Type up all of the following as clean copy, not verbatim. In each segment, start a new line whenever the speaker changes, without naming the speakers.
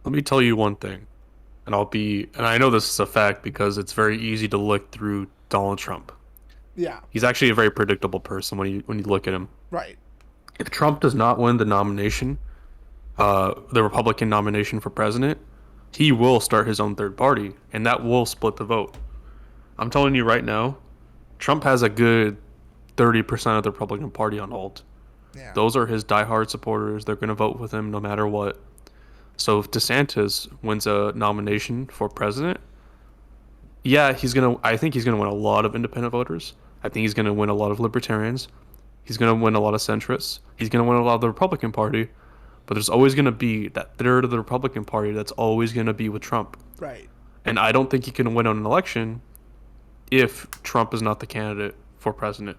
Let me tell you one thing, and I know this is a fact because it's very easy to look through Donald Trump.
Yeah,
He's actually a very predictable person when you look at him.
right.
If Trump does not win the nomination, the Republican nomination for president, he will start his own third party, and that will split the vote. I'm telling you right now, Trump has a good 30% of the Republican Party on hold.
Yeah.
Those are his diehard supporters. They're going to vote with him no matter what. So if DeSantis wins a nomination for president, yeah, I think he's gonna win a lot of independent voters. I think he's gonna win a lot of libertarians. He's gonna win a lot of centrists. He's gonna win a lot of the Republican Party. But there's always gonna be that third of the Republican Party that's always gonna be with Trump.
Right.
And I don't think he can win an election if Trump is not the candidate for president.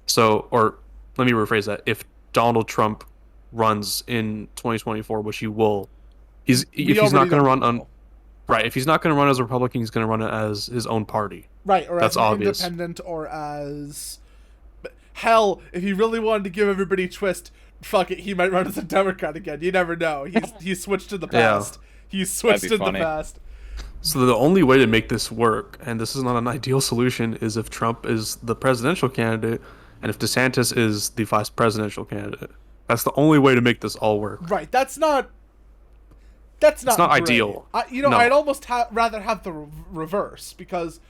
So, or let me rephrase that: if Donald Trump runs in 2024, which he will, he's
We
if he's
already
not
know
going to
he
run on
will.
right, if he's not going to run as a Republican, he's going to run it as his own party.
Right, or as
That's
an
obvious.
independent, or as hell, if he really wanted to give everybody a twist, fuck it, he might run as a Democrat again. You never know. He's switched to the
Yeah.
past. He's
That'd
switched
be
to the
funny.
past.
So the only way to make this work, and this is not an ideal solution, is if Trump is the presidential candidate and if DeSantis is the vice presidential candidate. That's the only way to make this all work.
Right. That's
It's
not
not
great.
ideal.
I'd
No.
almost rather have the reverse, because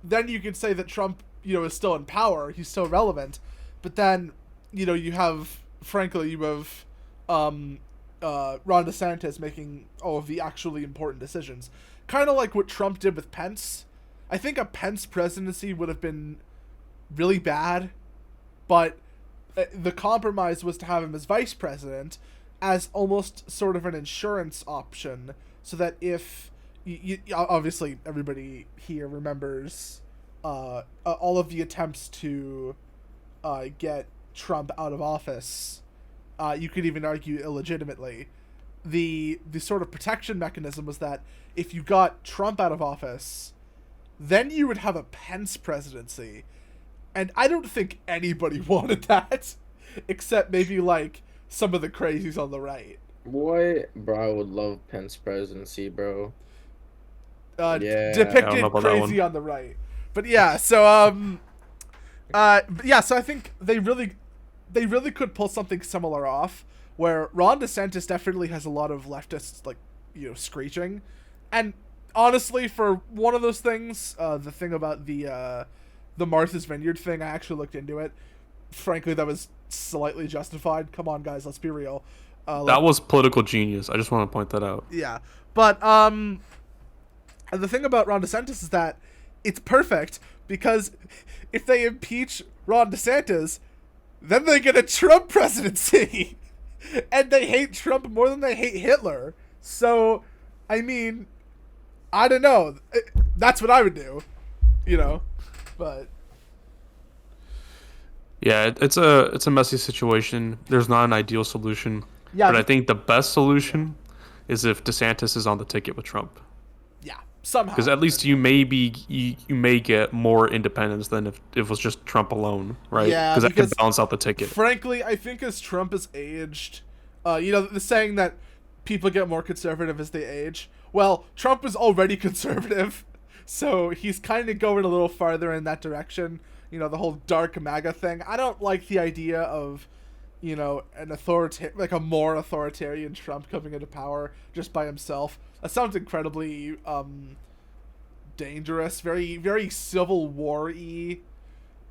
then you could say that Trump, is still in power, he's still relevant, but then, you have, frankly, um, Ron DeSantis making all of the actually important decisions, kind of like what Trump did with Pence. I think a Pence presidency would have been really bad, but the compromise was to have him as vice president as almost sort of an insurance option, so that if obviously everybody here remembers all of the attempts to get Trump out of office, you could even argue illegitimately. The sort of protection mechanism was that if you got Trump out of office, then you would have a Pence presidency, and I don't think anybody wanted that, except maybe like some of the crazies on the right.
Boy, bro, I would love Pence presidency, bro.
I don't know
Depicted
about that
crazy
one.
on the right. But yeah, so so I think they really could pull something similar off, where Ron DeSantis definitely has a lot of leftists, like, screeching. And honestly, for one of those things, the thing about the Martha's Vineyard thing, I actually looked into it. Frankly, that was slightly justified. Come on, guys, let's be real.
That was political genius. I just want to point that out.
Yeah, but the thing about Ron DeSantis is that it's perfect, because if they impeach Ron DeSantis, then they get a Trump presidency, and they hate Trump more than they hate Hitler. So, I mean, I don't know. That's what I would do, but
Yeah, it's a messy situation. There's not an ideal solution,
yeah,
but I think the best solution is if DeSantis is on the ticket with Trump,
yeah,
because
somehow.
at least you may get more independence than if it was just Trump alone, right?
Yeah,
Because that could
because
balance out the ticket.
frankly, I think as Trump has aged, the saying that people get more conservative as they age. Well, Trump is already conservative, so he's kind of going a little farther in that direction. The whole dark MAGA thing. I don't like the idea of, like a more authoritarian Trump coming into power just by himself. That sounds incredibly dangerous, very very Civil War-y.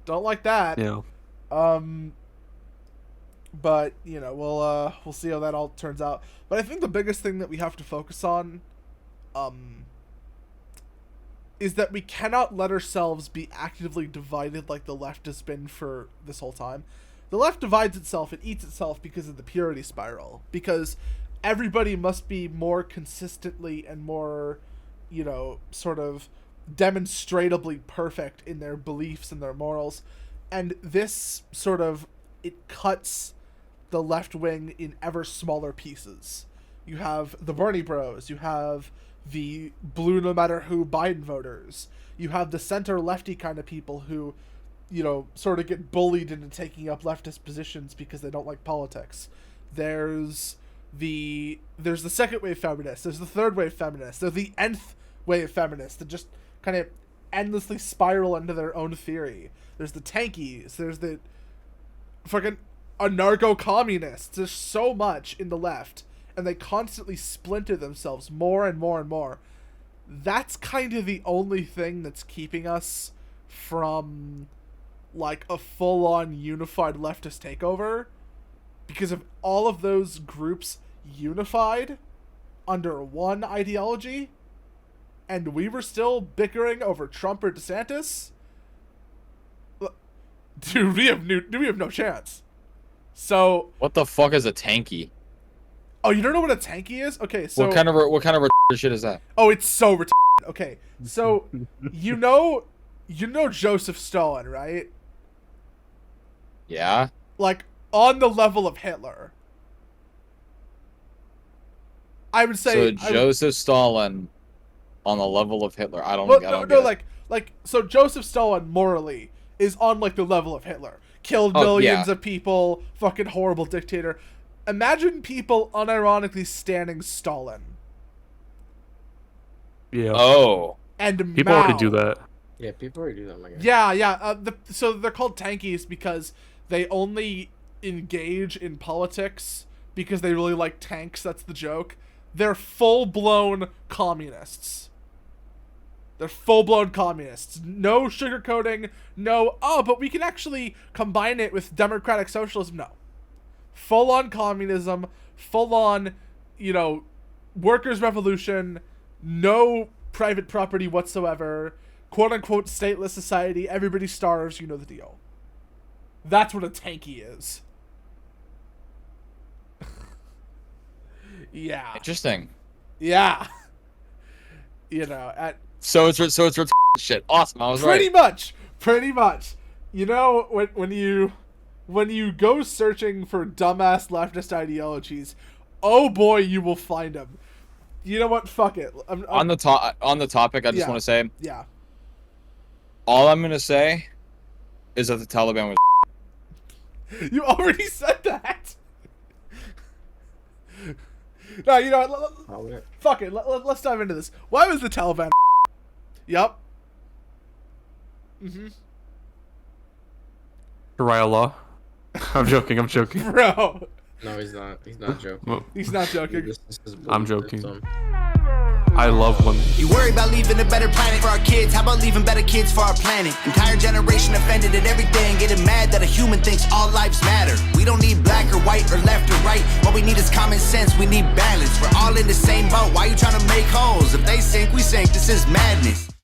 Don't like that.
Yeah.
Um, but we'll see how that all turns out. But I think the biggest thing that we have to focus on, um, is that we cannot let ourselves be actively divided like the left has been for this whole time. The left divides itself, it eats itself because of the purity spiral. Because everybody must be more consistently and more, sort of demonstrably perfect in their beliefs and their morals. And this sort of, it cuts the left wing in ever smaller pieces. You have the Bernie Bros, you have the blue no matter who Biden voters, you have the center lefty kind of people who, sort of get bullied into taking up leftist positions because they don't like politics. There's there's the second wave feminists, there's the third wave feminists, there's the nth wave feminists that just kind of endlessly spiral into their own theory. There's the tankies, there's the fucking anarcho-communists. There's so much in the left, and they constantly splinter themselves more and more and more. That's kind of the only thing that's keeping us from, like, a full-on unified leftist takeover, because if all of those groups unified under one ideology, and we were still bickering over Trump or DeSantis, dude, we have no chance. So
What the fuck is a tanky?
oh, you don't know what a tanky is? Okay, so
What kind of retarded shit is that?
oh, it's so retarded. Okay, so you know Joseph Stalin, right?
Yeah.
Like on the level of Hitler. I would
So
say
Joseph Stalin on the level of Hitler. I don't.
Well,
I don't
no,
get it.
like so Joseph Stalin morally is on like the level of Hitler. Killed
Oh,
millions
yeah.
of people, fucking horrible dictator. Imagine people unironically standing Stalin.
Yeah.
Oh.
And
People
Mao.
already do that.
Yeah, people already do that. My God.
Yeah. So they're called tankies because they only engage in politics because they really like tanks. That's the joke. They're full-blown communists. They're full-blown communists. No sugarcoating. No, but we can actually combine it with democratic socialism. No. Full-on communism. Full-on, workers' revolution. No private property whatsoever. Quote-unquote stateless society. Everybody starves. You know the deal. That's what a tanky is. Yeah.
Interesting.
Yeah.
So it's retarded shit. Awesome. I was
Pretty
right.
much. When you go searching for dumbass leftist ideologies, oh boy, you will find them. You know what? Fuck it.
On the topic, I just
Yeah.
want to say,
Yeah.
all I'm gonna say is that the Taliban was.
You already said that. No, you know what?
Oh, yeah.
Fuck it. Let's dive into this. Why was the Taliban? Yup.
Sharia law. I'm joking.
Bro.
No, he's not. He's not joking.
Well,
He's not joking.
This is
I'm
bullshit,
joking.
so.
I love when
You worry about leaving a better planet for our kids. How about leaving better kids for our planet? Entire generation offended at everything, getting mad that a human thinks all lives matter. We don't need black or white or left or right. What we need is common sense. We need balance. We're all in the same boat. Why you trying to make holes? If they sink, we sink. This is madness.